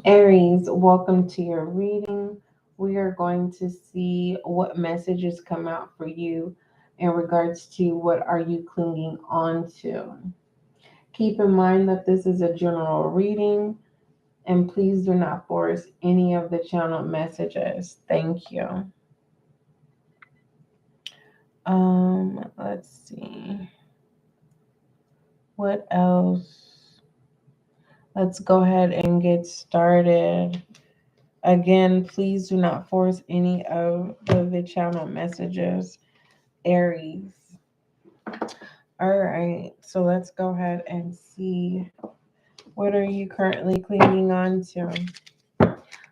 Aries, welcome to your reading. We are going to see what messages come out for you in regards to what are you clinging on to. Keep in mind that this is a general reading and please do not force any of the channel messages. Thank you. Let's see. What else? Let's go ahead and get started. Again, please do not force any of the channel messages, Aries. All right, so let's go ahead and see what are you currently clinging on to.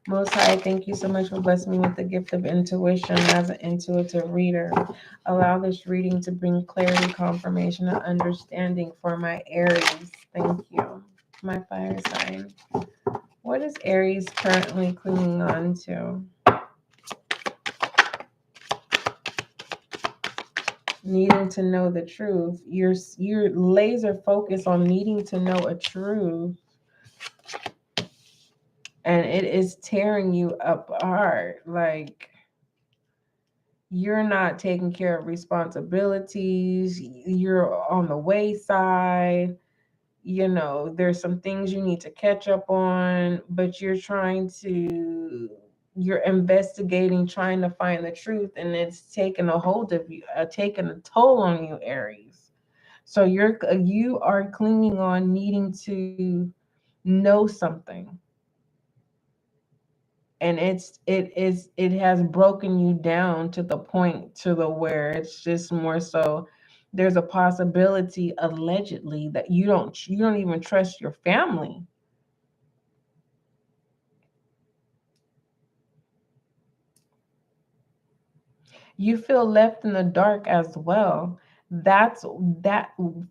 Most High, thank you so much for blessing me with the gift of intuition as an intuitive reader. Allow this reading to bring clarity, confirmation, and understanding for my Aries. Thank you. My fire sign. What is Aries currently clinging on to? Needing to know the truth. You're laser focused on needing to know a truth, and it is tearing you apart. Like you're not taking care of responsibilities. You're on the wayside. There's some things you need to catch up on, but you're investigating, trying to find the truth, and it's taking a hold of you, taking a toll on you, Aries. So you are clinging on, needing to know something, and it has broken you down to the point to the where it's just more so. There's a possibility, allegedly, that you don't even trust your family. You feel left in the dark as well. That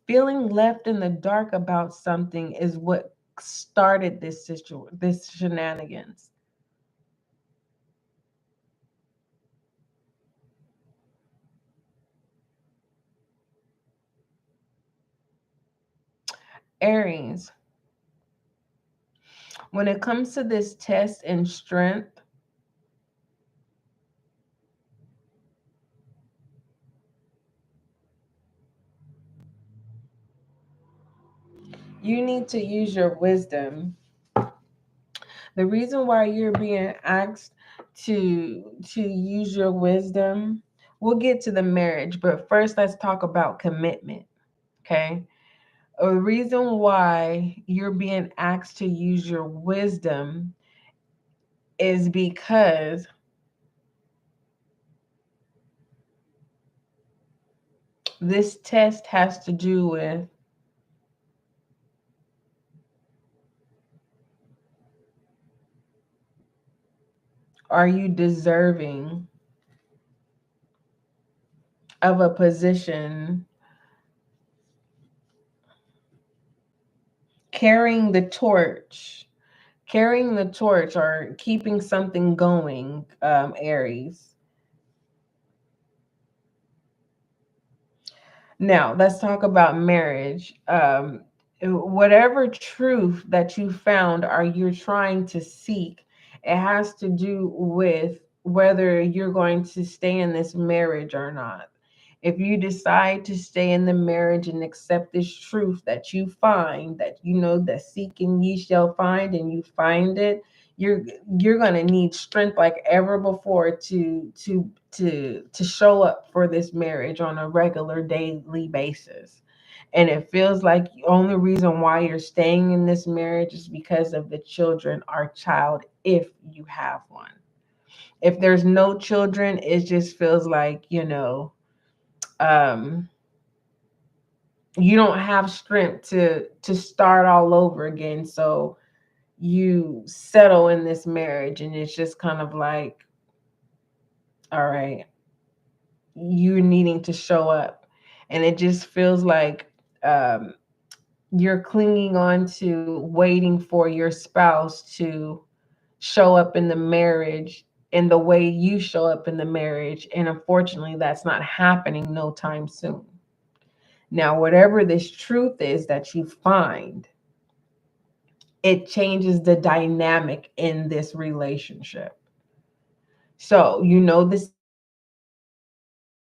feeling left in the dark about something is what started this shenanigans. Aries, when it comes to this test and strength, you need to use your wisdom. The reason why you're being asked to use your wisdom, we'll get to the marriage, but first let's talk about commitment. Okay? A reason why you're being asked to use your wisdom is because this test has to do with are you deserving of a position, carrying the torch, or keeping something going, Aries. Now, let's talk about marriage. Whatever truth that you found or you're trying to seek, it has to do with whether you're going to stay in this marriage or not. If you decide to stay in the marriage and accept this truth that you find, that you know that seeking ye shall find, and you find it, you're you're gonna need strength like ever before to show up for this marriage on a regular daily basis. And it feels like the only reason why you're staying in this marriage is because of the children or child, if you have one. If there's no children, it just feels like, um, you don't have strength to start all over again. So you settle in this marriage, and it's just kind of like, all right, you needing to show up. And it just feels like you're clinging on to waiting for your spouse to show up in the marriage in the way you show up in the marriage. And unfortunately, that's not happening no time soon. Now, whatever this truth is that you find, it changes the dynamic in this relationship. So, you know, this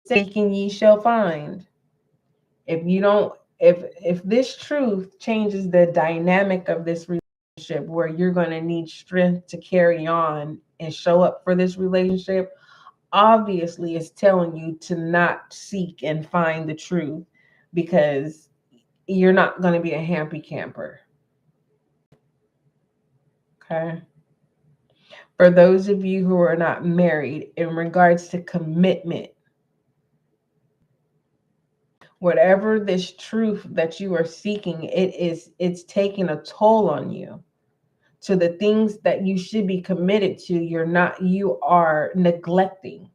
seeking ye shall find. If you don't, if this truth changes the dynamic of this relationship where you're going to need strength to carry on and show up for this relationship, obviously it's telling you to not seek and find the truth, because you're not going to be a happy camper. Okay. For those of you who are not married, in regards to commitment, whatever this truth that you are seeking, it's taking a toll on you. So the things that you should be committed to, you are neglecting.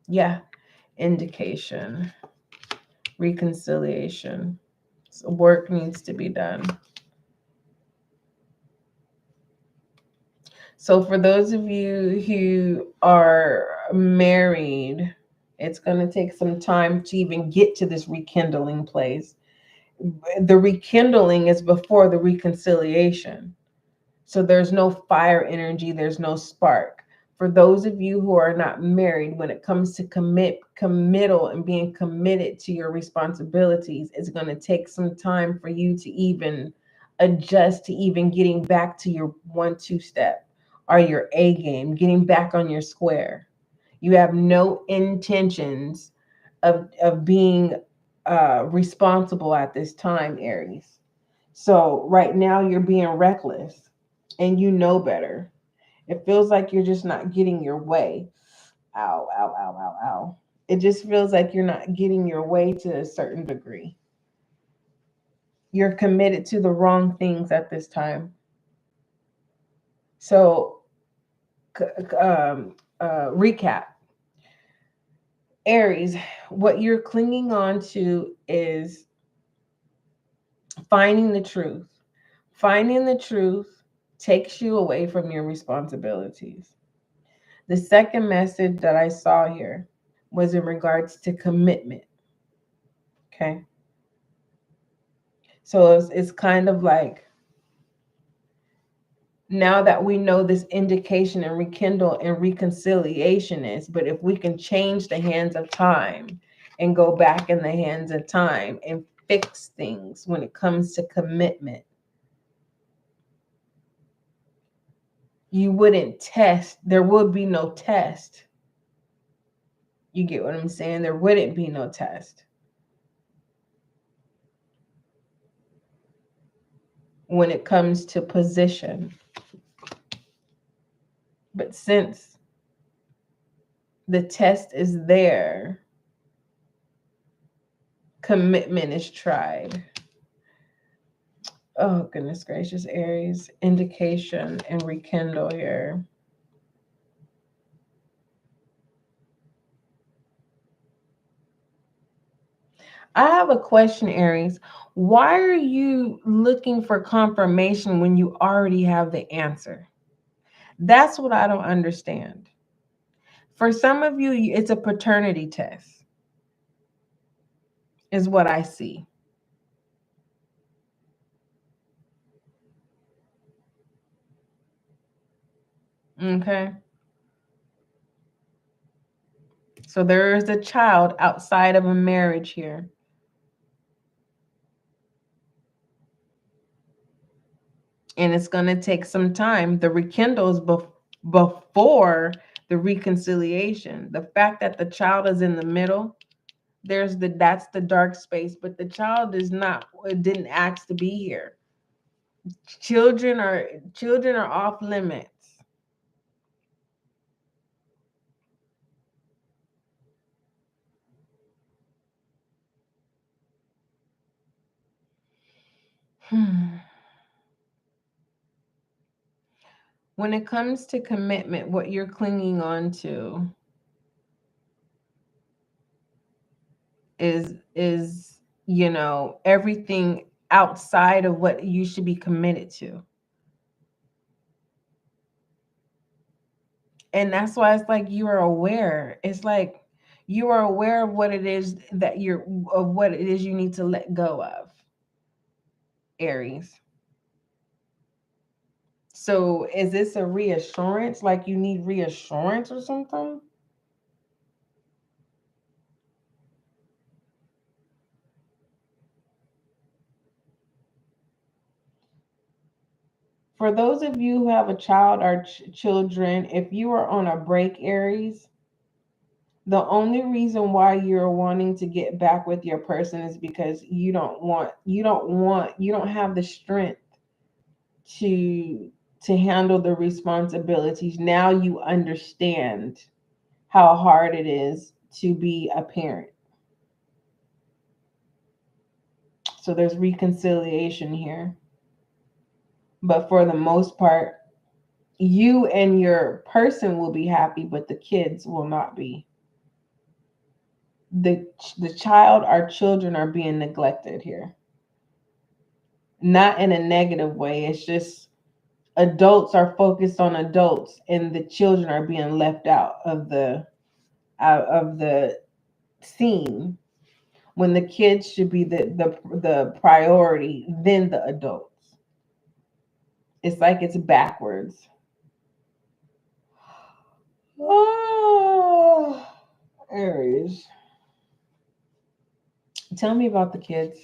Yeah. Indication. Reconciliation. So work needs to be done. So for those of you who are married, it's going to take some time to even get to this rekindling place. The rekindling is before the reconciliation. So there's no fire energy, there's no spark. For those of you who are not married, when it comes to committal and being committed to your responsibilities, it's going to take some time for you to even adjust to even getting back to your 1-2 step or your A game, getting back on your square. You have no intentions of being responsible at this time, Aries. So right now you're being reckless and you know better. It feels like you're just not getting your way. Ow, ow, ow, ow, ow. It just feels like you're not getting your way to a certain degree. You're committed to the wrong things at this time. So, recap. Aries, what you're clinging on to is finding the truth. Finding the truth takes you away from your responsibilities. The second message that I saw here was in regards to commitment. Okay. So it's kind of like, now that we know this indication and rekindle and reconciliation is, but if we can change the hands of time and go back in the hands of time and fix things when it comes to commitment, you wouldn't test. There would be no test. You get what I'm saying? There wouldn't be no test. When it comes to position. But since the test is there, commitment is tried. Oh, goodness gracious, Aries. Indication and rekindle here. I have a question, Aries. Why are you looking for confirmation when you already have the answer? That's what I don't understand. For some of you, it's a paternity test, is what I see. Okay. So there is a child outside of a marriage here. And it's going to take some time. The rekindle is before the reconciliation. The fact that the child is in the middle, that's the dark space, but the child didn't ask to be here. Children are off limits. When it comes to commitment, what you're clinging on to is everything outside of what you should be committed to. And that's why it's like you are aware. It's like you are aware of what it is you need to let go of. Aries. So is this a reassurance? Like you need reassurance or something? For those of you who have a child or children, if you are on a break, Aries, the only reason why you're wanting to get back with your person is because you don't have the strength to handle the responsibilities. Now you understand how hard it is to be a parent. So there's reconciliation here. But for the most part, you and your person will be happy, but the kids will not be. The child, our children are being neglected here. Not in a negative way. It's just adults are focused on adults and the children are being left out of the scene, when the kids should be the priority, then the adults. It's like it's backwards. Oh, Aries. Tell me about the kids.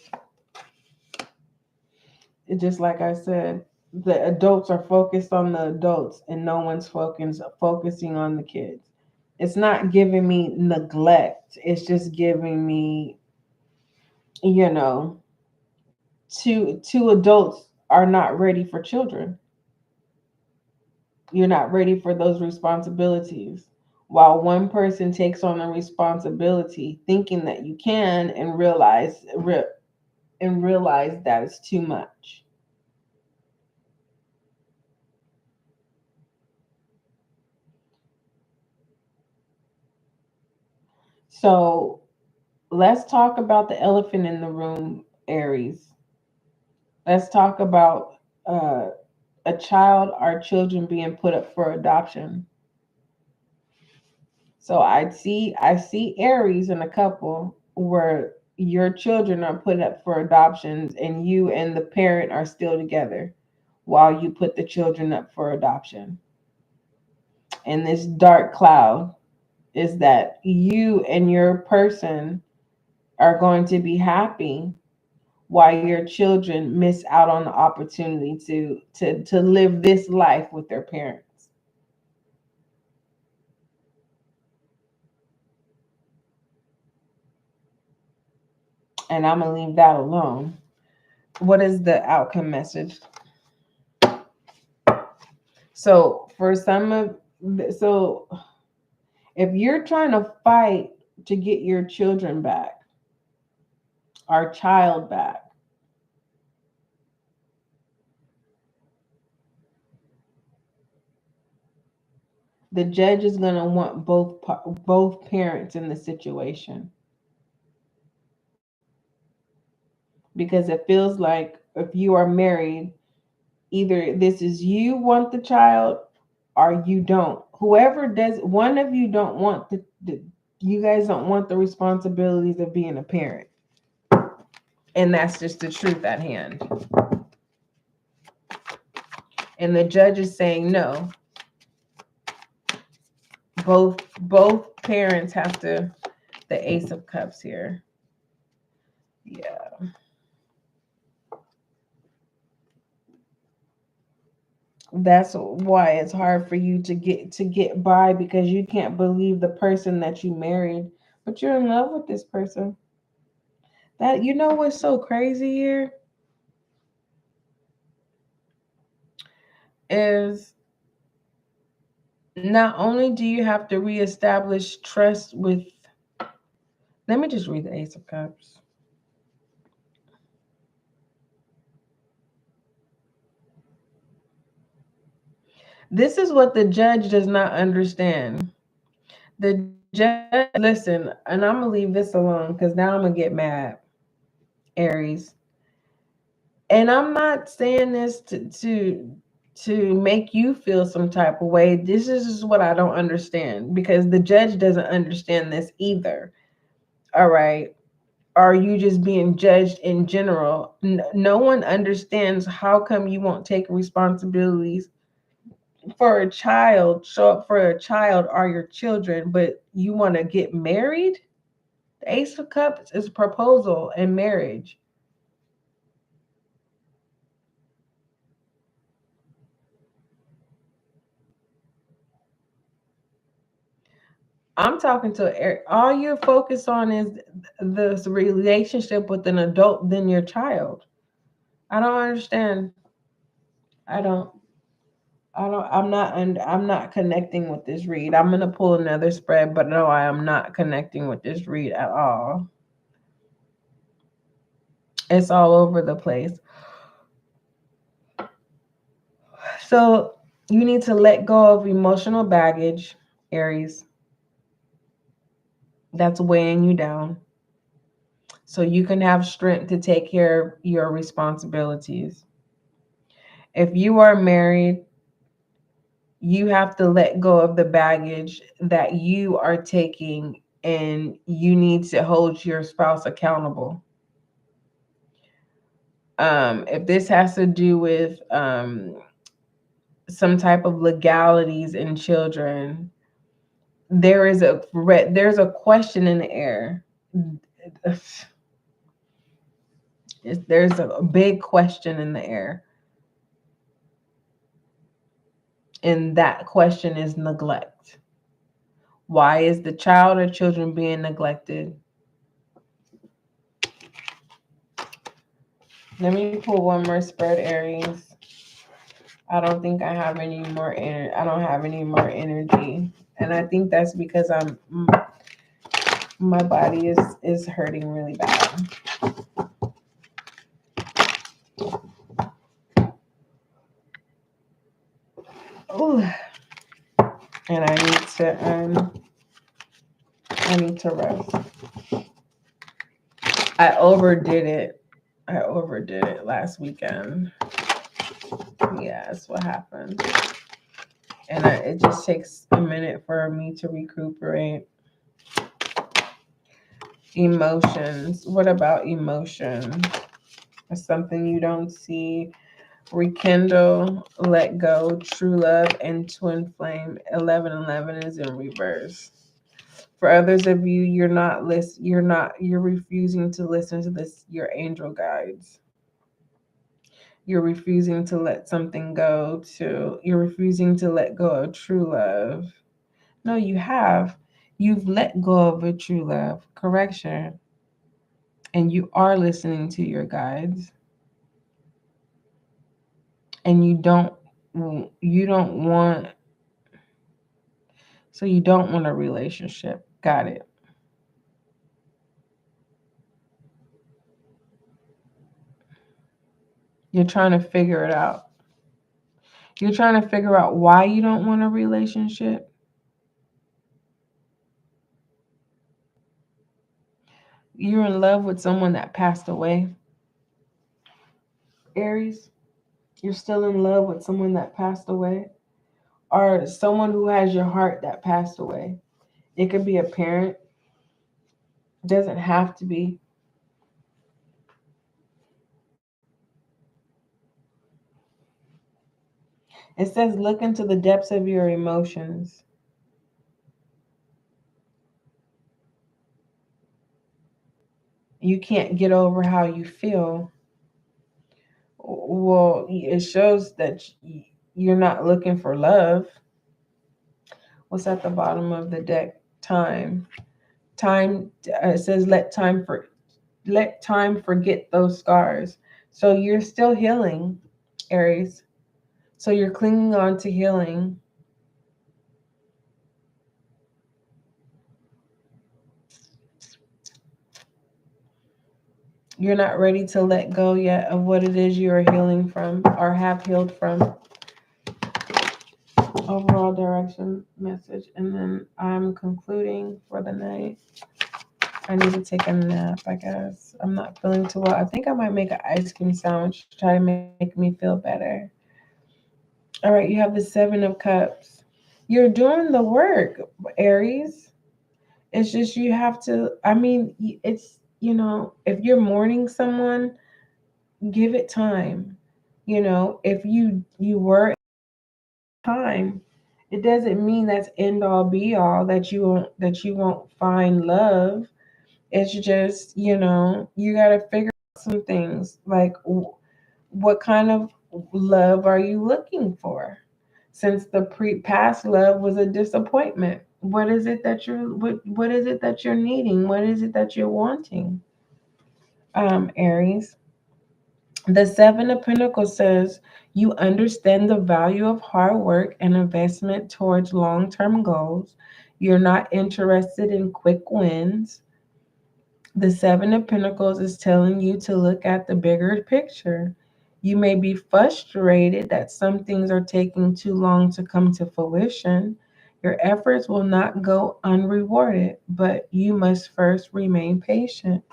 Just like I said, the adults are focused on the adults and no one's focusing on the kids. It's not giving me neglect. It's just giving me, you know, two adults are not ready for children. You're not ready for those responsibilities. While one person takes on the responsibility thinking that you can, and realize that it's too much. So let's talk about the elephant in the room, Aries. Let's talk about a child, our children being put up for adoption. So I see Aries in a couple where your children are put up for adoptions and you and the parent are still together while you put the children up for adoption. And this dark cloud is that you and your person are going to be happy while your children miss out on the opportunity to live this life with their parents. And I'm going to leave that alone. What is the outcome message? So if you're trying to fight to get your children back, our child back, the judge is going to want both parents in the situation, because it feels like if you are married, either this is you want the child or you don't. Whoever does, one of you don't want you guys don't want the responsibilities of being a parent. And that's just the truth at hand. And the judge is saying no. Both parents have to, the Ace of Cups here. Yeah. That's why it's hard for you to get by, because you can't believe the person that you married, but you're in love with this person. That, you know what's so crazy here is not only do you have to reestablish trust with, let me just read the Ace of Cups. This is what the judge does not understand. The judge, listen, and I'm going to leave this alone because now I'm going to get mad, Aries. And I'm not saying this to make you feel some type of way. This is just what I don't understand, because the judge doesn't understand this either. All right. are you just being judged in general? No one understands how come you won't take responsibilities for a child, show up for a child or your children, but you want to get married? The Ace of Cups is proposal and marriage. I'm talking to all you're focused on is this relationship with an adult than your child. I don't understand. I don't. I'm not connecting with this read. I'm gonna pull another spread, but no, I am not connecting with this read at all. It's all over the place. So you need to let go of emotional baggage, Aries, that's weighing you down. So you can have strength to take care of your responsibilities. If you are married, you have to let go of the baggage that you are taking, and you need to hold your spouse accountable. If this has to do with some type of legalities in children, there's a question in the air. There's a big question in the air, and that question is neglect. Why is the child or children being neglected? Let me pull one more spread, Aries. I don't think I have any more I don't have any more energy, and I think that's because my body is hurting really bad. Ooh. And I need to rest. I overdid it last weekend. Yeah, that's what happened. And it just takes a minute for me to recuperate. Emotions. What about emotion? It's something you don't see. Rekindle, let go, true love, and twin flame. 1111 is in reverse. For others of you, you're refusing to listen to your angel guides. You're refusing to let something go you're refusing to let go of true love. No, you have. You've let go of a true love. Correction. And you are listening to your guides. And you don't want a relationship. Got it. You're trying to figure it out. You're trying to figure out why you don't want a relationship. You're in love with someone that passed away. Aries, you're still in love with someone that passed away, or someone who has your heart that passed away. It could be a parent. It doesn't have to be. It says look into the depths of your emotions. You can't get over how you feel. Well, it shows that you're not looking for love. What's at the bottom of the deck? Time. It says let time forget those scars. So you're still healing, Aries. So you're clinging on to healing. You're not ready to let go yet of what it is you are healing from or have healed from. Overall direction message. And then I'm concluding for the night. I need to take a nap, I guess. I'm not feeling too well. I think I might make an ice cream sandwich to try to make me feel better. All right, you have the 7 of Cups. You're doing the work, Aries. It's just you have to, if you're mourning someone, give it time. If you were time, it doesn't mean that's end all be all, that you won't find love. It's just, you got to figure out some things like what kind of love are you looking for? Since the past love was a disappointment, what is it that you're needing? What is it that you're wanting? Aries. The Seven of Pentacles says you understand the value of hard work and investment towards long-term goals. You're not interested in quick wins. The Seven of Pentacles is telling you to look at the bigger picture. You may be frustrated that some things are taking too long to come to fruition. Your efforts will not go unrewarded, but you must first remain patient.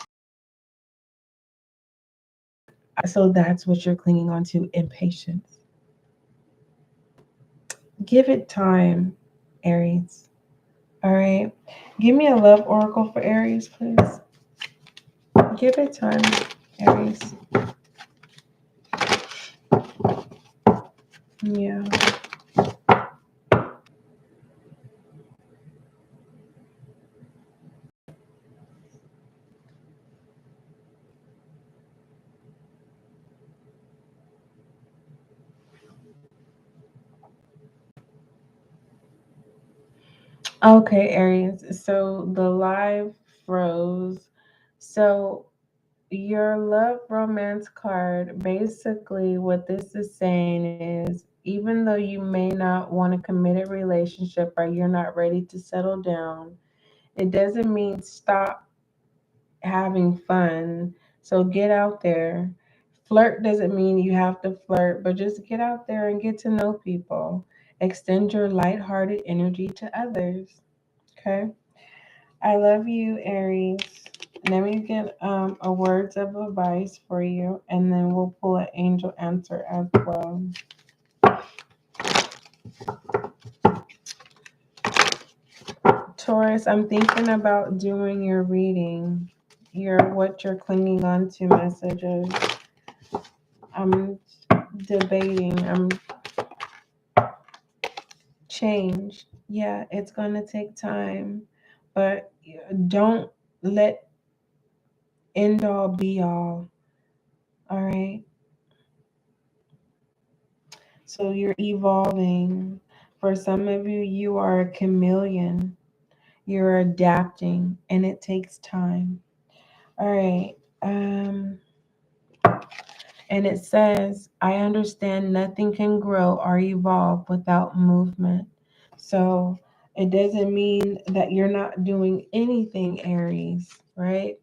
So that's what you're clinging on to, impatience. Give it time, Aries. All right. Give me a love oracle for Aries, please. Give it time, Aries. Yeah. Okay, Aries. So the live froze. So your love romance card, basically what this is saying is, even though you may not want a committed relationship or you're not ready to settle down, it doesn't mean stop having fun. So get out there. Flirt doesn't mean you have to flirt, but just get out there and get to know people. Extend your lighthearted energy to others. Okay. I love you, Aries. Let me get a words of advice for you, and then we'll pull an angel answer as well. Taurus, I'm thinking about doing your reading, what you're clinging on to messages. I'm debating. I'm changed. Yeah, it's gonna take time, but don't let end all be all. All right. So you're evolving. For some of you, you are a chameleon. You're adapting, and it takes time. All right. And it says, I understand nothing can grow or evolve without movement. So it doesn't mean that you're not doing anything, Aries, right?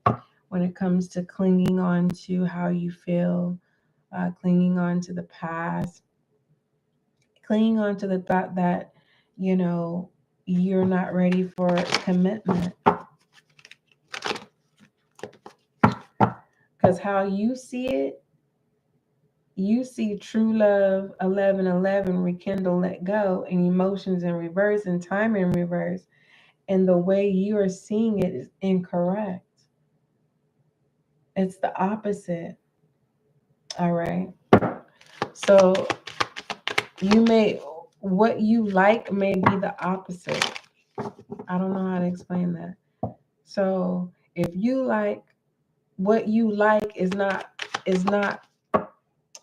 When it comes to clinging on to how you feel, clinging on to the past, clinging on to the thought that, you know, you're not ready for commitment. Because how you see it, you see true love 1111 rekindle, let go, and emotions in reverse and time in reverse. And the way you are seeing it is incorrect. It's the opposite. All right. So what you like may be the opposite. I don't know how to explain that. So if you like, what you like is not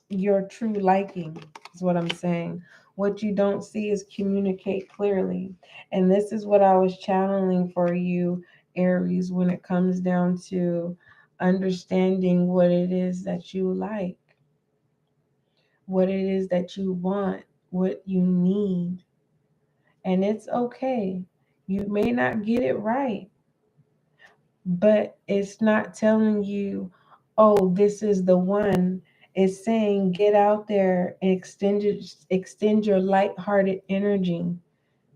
your true liking, is what I'm saying. What you don't see is communicate clearly. And this is what I was channeling for you, Aries, when it comes down to understanding what it is that you like, what it is that you want, what you need. And it's okay. You may not get it right, but it's not telling you, oh, this is the one. It's saying get out there and extend your lighthearted energy,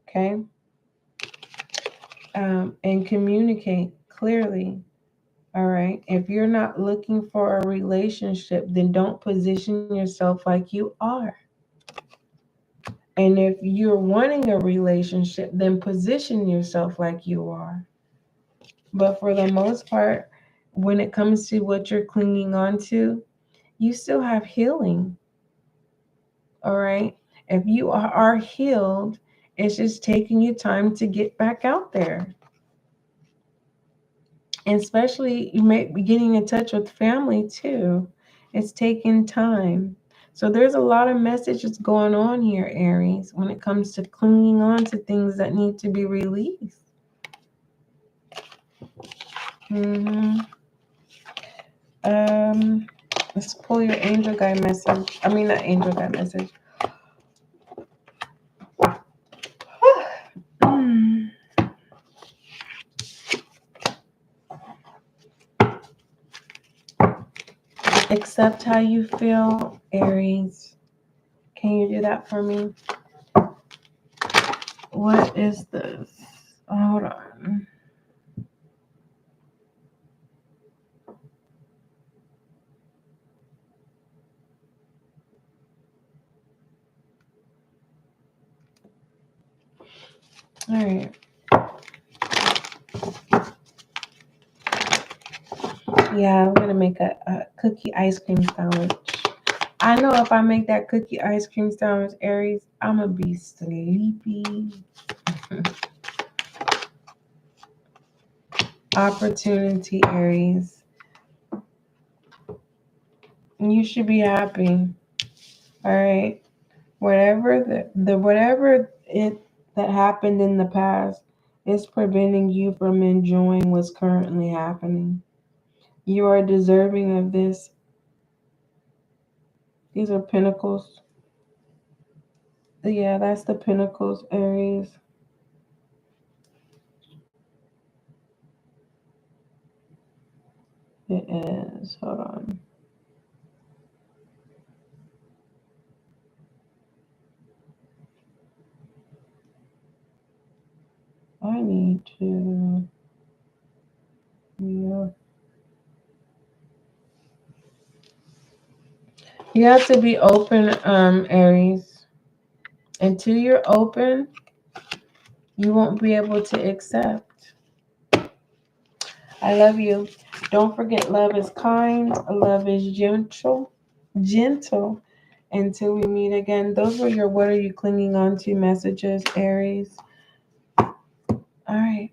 okay? And communicate clearly. All right. If you're not looking for a relationship, then don't position yourself like you are. And if you're wanting a relationship, then position yourself like you are. But for the most part, when it comes to what you're clinging on to, you still have healing. All right. If you are healed, it's just taking you time to get back out there. And especially you may be getting in touch with family too. It's taking time. So there's a lot of messages going on here, Aries, when it comes to clinging on to things that need to be released. Let's pull your angel guide message. I mean, not angel guide message. Accept how you feel, Aries. Can you do that for me? What is this? Hold on. All right. Yeah, I'm going to make a cookie ice cream sandwich. I know if I make that cookie ice cream sandwich, Aries, I'm going to be sleepy. Opportunity, Aries. You should be happy. All right. Whatever that happened in the past is preventing you from enjoying what's currently happening. You are deserving of this. These are pentacles. Yeah, that's the pentacles, Aries. It is. Hold on. I need to. Yeah. You have to be open, Aries. Until you're open, you won't be able to accept. I love you. Don't forget, love is kind, love is gentle. Until we meet again. Those were your what are you clinging on to messages, Aries. All right.